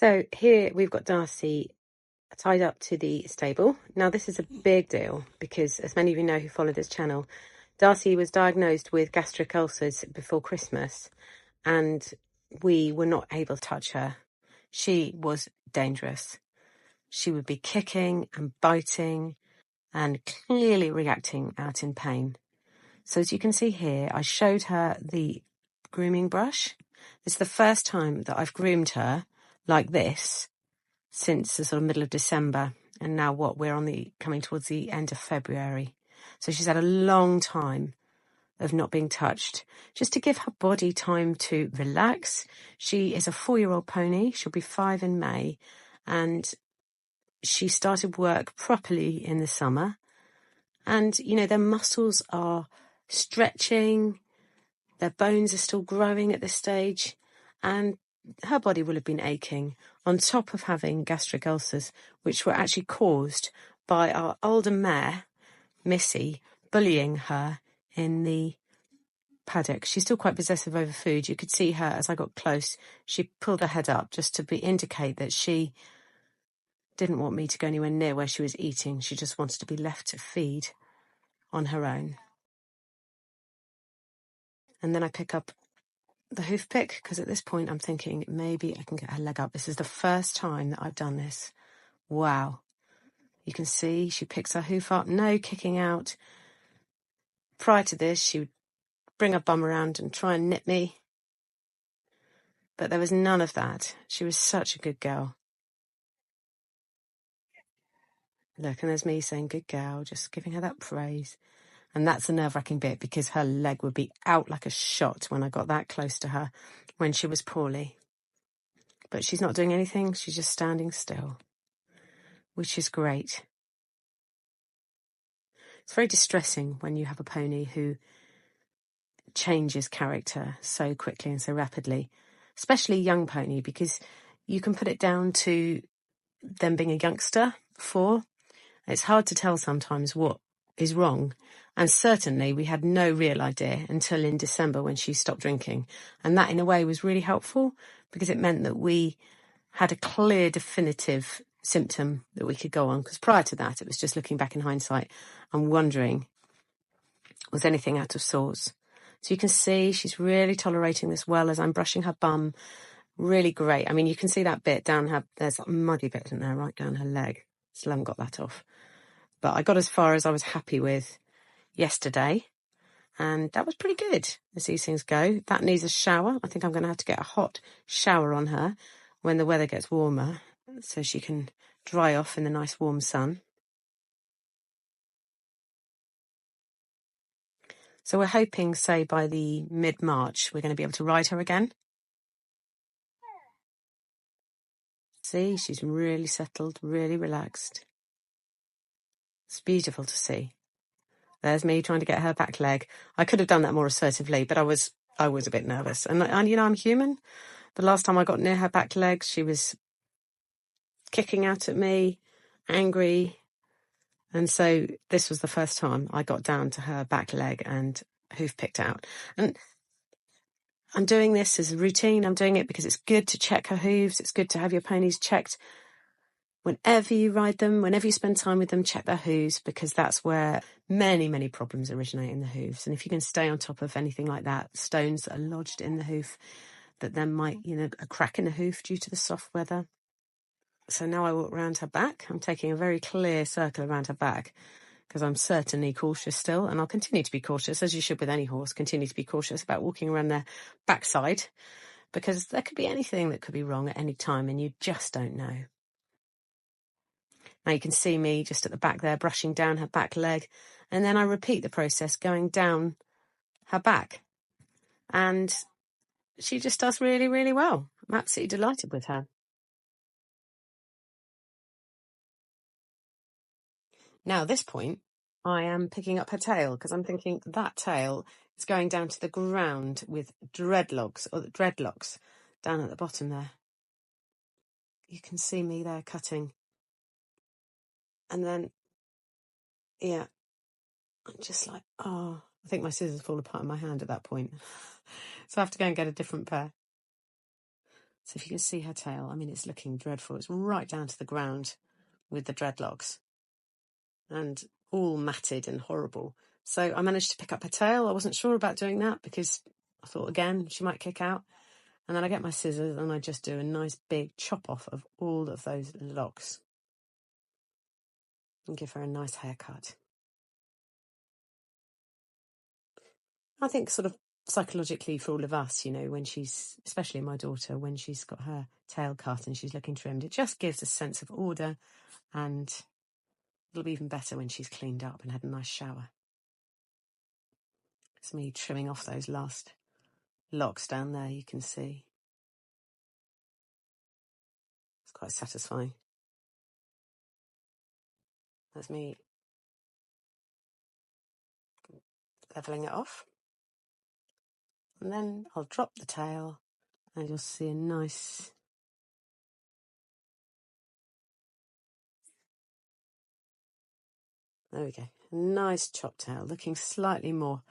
So here we've got Darcy tied up to the stable. Now this is a big deal because, as many of you know who follow this channel, Darcy was diagnosed with gastric ulcers before Christmas and we were not able to touch her. She was dangerous. She would be kicking and biting and clearly reacting out in pain. So as you can see here, I showed her the grooming brush. It's the first time that I've groomed her like this since the sort of middle of December. And now we're coming towards the end of February. So she's had a long time of not being touched, just to give her body time to relax. She is a 4-year-old pony. She'll be 5 in May. And she started work properly in the summer. And, you know, their muscles are stretching. Their bones are still growing at this stage. And her body will have been aching on top of having gastric ulcers, which were actually caused by our older mare, Missy, bullying her in the paddock. She's still quite possessive over food. You could see her as I got close. She pulled her head up just to indicate that she didn't want me to go anywhere near where she was eating. She just wanted to be left to feed on her own. And then I pick up the hoof pick because at this point I'm thinking maybe I can get her leg up. This is the first time that I've done this. Wow. You can see she picks her hoof up, no kicking out. Prior to this, she would bring her bum around and try and nip me. But there was none of that. She was such a good girl. Look, and there's me saying, good girl, just giving her that praise. And that's the nerve-wracking bit because her leg would be out like a shot when I got that close to her when she was poorly. But she's not doing anything. She's just standing still, which is great. It's very distressing when you have a pony who changes character so quickly and so rapidly, especially a young pony, because you can put it down to them being a youngster before. It's hard to tell sometimes what is wrong. And certainly we had no real idea until in December when she stopped drinking. And that in a way was really helpful because it meant that we had a clear, definitive symptom that we could go on. Because prior to that, it was just looking back in hindsight and wondering, was anything out of sorts? So you can see she's really tolerating this well as I'm brushing her bum. Really great. I mean, you can see that bit down her, there's a muddy bit, isn't there, right down her leg. Still haven't got that off. But I got as far as I was happy with yesterday. And that was pretty good as these things go. That needs a shower. I think I'm going to have to get a hot shower on her when the weather gets warmer so she can dry off in the nice warm sun. So we're hoping, say, by the mid-March, we're going to be able to ride her again. See, she's really settled, really relaxed. It's beautiful to see. There's me trying to get her back leg. I could have done that more assertively, but I was a bit nervous. And you know, I'm human. The last time I got near her back leg, she was kicking out at me, angry. And so this was the first time I got down to her back leg and hoof picked out. And I'm doing this as a routine. I'm doing it because it's good to check her hooves. It's good to have your ponies checked. Whenever you ride them, whenever you spend time with them, check their hooves because that's where many, many problems originate in the hooves. And if you can stay on top of anything like that, stones that are lodged in the hoof that then might, you know, a crack in the hoof due to the soft weather. So now I walk around her back. I'm taking a very clear circle around her back because I'm certainly cautious still. And I'll continue to be cautious, as you should with any horse, continue to be cautious about walking around their backside because there could be anything that could be wrong at any time and you just don't know. Now you can see me just at the back there brushing down her back leg and then I repeat the process going down her back and she just does really, really well. I'm absolutely delighted with her. Now at this point I am picking up her tail because I'm thinking that tail is going down to the ground with dreadlocks down at the bottom there. You can see me there cutting. And then, yeah, I'm just like, oh, I think my scissors fall apart in my hand at that point. So I have to go and get a different pair. So if you can see her tail, I mean, it's looking dreadful. It's right down to the ground with the dreadlocks and all matted and horrible. So I managed to pick up her tail. I wasn't sure about doing that because I thought, again, she might kick out. And then I get my scissors and I just do a nice big chop off of all of those locks and give her a nice haircut. I think sort of psychologically for all of us, you know, when she's, especially my daughter, when she's got her tail cut and she's looking trimmed, it just gives a sense of order, and it'll be even better when she's cleaned up and had a nice shower. It's me trimming off those last locks down there, you can see. It's quite satisfying. That's me levelling it off. And then I'll drop the tail and you'll see a nice... There we go. A nice chopped tail, looking slightly more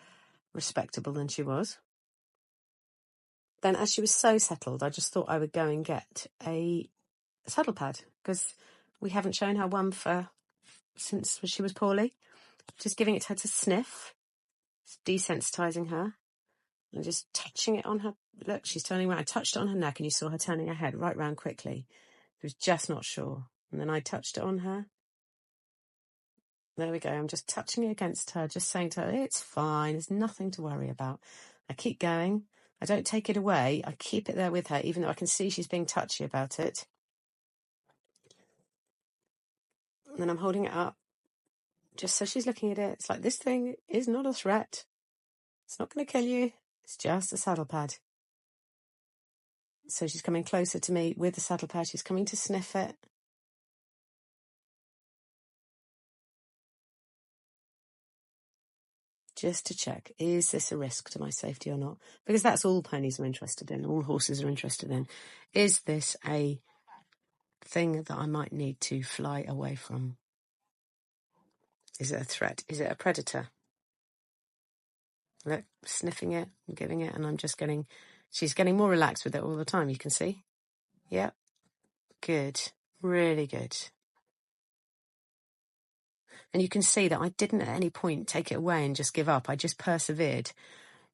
respectable than she was. Then as she was so settled, I just thought I would go and get a saddle pad, because we haven't shown her one since she was poorly. Just giving it to her to sniff, desensitising her, and just touching it on her. Look, she's turning around. I touched it on her neck and you saw her turning her head right round quickly. She was just not sure. And then I touched it on her. There we go. I'm just touching it against her, just saying to her, it's fine. There's nothing to worry about. I keep going. I don't take it away. I keep it there with her, even though I can see she's being touchy about it. And then I'm holding it up, just so she's looking at it. It's like, this thing is not a threat. It's not going to kill you. It's just a saddle pad. So she's coming closer to me with the saddle pad. She's coming to sniff it. Just to check, is this a risk to my safety or not? Because that's all ponies are interested in, all horses are interested in. Is this a thing that I might need to fly away from? Is it a threat? Is it a predator? Look, sniffing it and giving it, and I'm just getting... She's getting more relaxed with it all the time, you can see. Yep. Good. Really good. And you can see that I didn't at any point take it away and just give up. I just persevered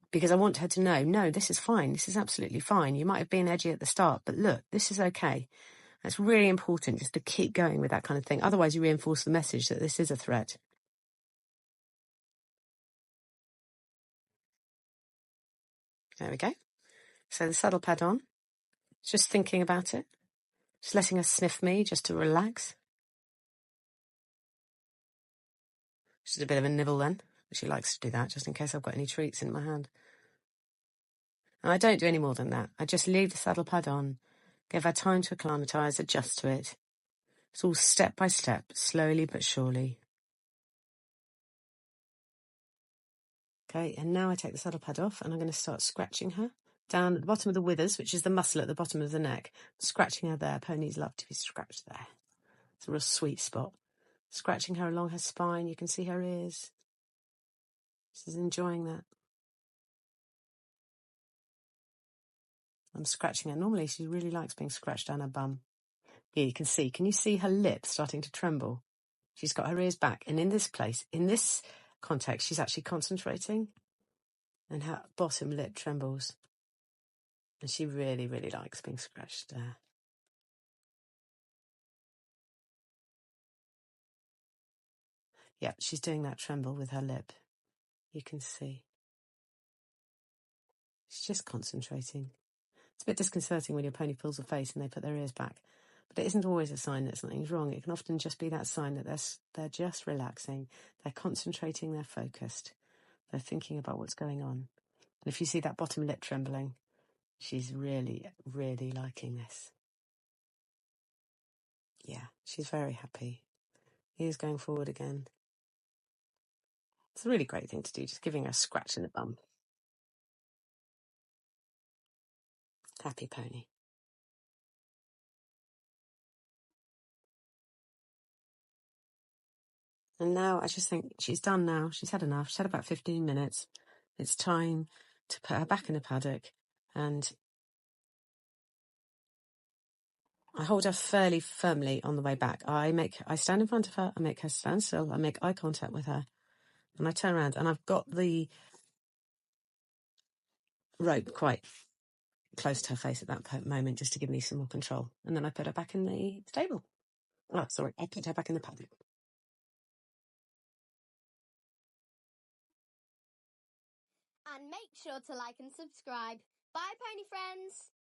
because I want her to know, no, this is fine. This is absolutely fine. You might have been edgy at the start, but look, this is okay. It's really important just to keep going with that kind of thing. Otherwise, you reinforce the message that this is a threat. There we go. So the saddle pad on, just thinking about it, just letting her sniff me just to relax. Just a bit of a nibble then. She likes to do that just in case I've got any treats in my hand. And I don't do any more than that. I just leave the saddle pad on, give her time to acclimatise, adjust to it. It's all step by step, slowly but surely. Okay, and now I take the saddle pad off and I'm going to start scratching her down at the bottom of the withers, which is the muscle at the bottom of the neck. Scratching her there. Ponies love to be scratched there. It's a real sweet spot. Scratching her along her spine. You can see her ears. She's enjoying that. I'm scratching her. Normally she really likes being scratched down her bum. Here you can see. Can you see her lips starting to tremble? She's got her ears back. And in this place, in this context, she's actually concentrating. And her bottom lip trembles. And she really, really likes being scratched there. Yeah, she's doing that tremble with her lip. You can see. She's just concentrating. It's a bit disconcerting when your pony pulls a face and they put their ears back. But it isn't always a sign that something's wrong. It can often just be that sign that they're just relaxing. They're concentrating, they're focused. They're thinking about what's going on. And if you see that bottom lip trembling, she's really, really liking this. Yeah, she's very happy. Ears going forward again. It's a really great thing to do, just giving her a scratch in the bum. Happy pony. And now I just think she's done now. She's had enough. She's had about 15 minutes. It's time to put her back in the paddock and I hold her fairly firmly on the way back. I stand in front of her, I make her stand still, I make eye contact with her, and I turn around, and I've got the rope quite close to her face at that moment, just to give me some more control. And then I put her back in the stable. Oh, sorry, I put her back in the paddock. And make sure to like and subscribe. Bye, pony friends!